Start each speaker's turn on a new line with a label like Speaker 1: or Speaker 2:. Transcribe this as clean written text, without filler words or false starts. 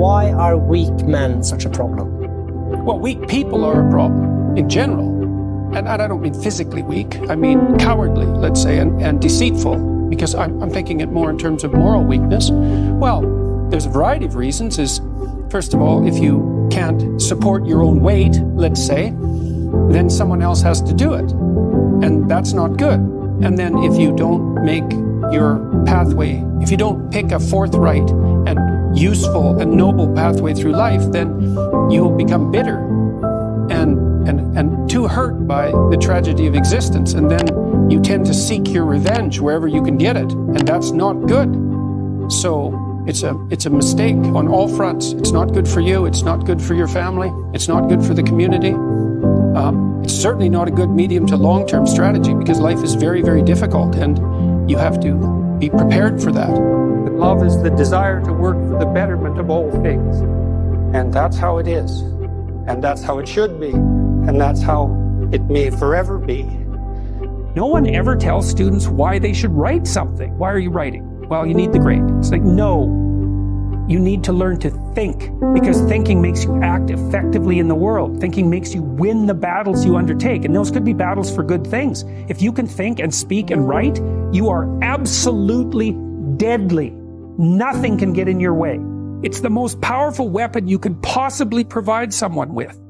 Speaker 1: Why are weak men such a problem?
Speaker 2: Well, weak people are a problem in general. And I don't mean physically weak. I mean cowardly, let's say, and deceitful, because I'm thinking it more in terms of moral weakness. Well, there's a variety of reasons. First of all, if you can't support your own weight, let's say, then someone else has to do it. And that's not good. And then if you don't make your pathway, if you don't pick a forthright and useful and noble pathway through life, then you will become bitter and too hurt by the tragedy of existence. And then you tend to seek your revenge wherever you can get it. And that's not good. So it's a mistake on all fronts. It's not good for you. It's not good for your family. It's not good for the community. It's certainly not a good medium to long-term strategy, because life is very, very difficult and you have to be prepared for that.
Speaker 3: Love is the desire to work for the betterment of all things. And that's how it is. And that's how it should be. And that's how it may forever be.
Speaker 4: No one ever tells students why they should write something. Why are you writing? Well, you need the grade. It's like, no, you need to learn to think, because thinking makes you act effectively in the world. Thinking makes you win the battles you undertake, and those could be battles for good things. If you can think and speak and write, you are absolutely deadly. Nothing can get in your way. It's the most powerful weapon you can possibly provide someone with.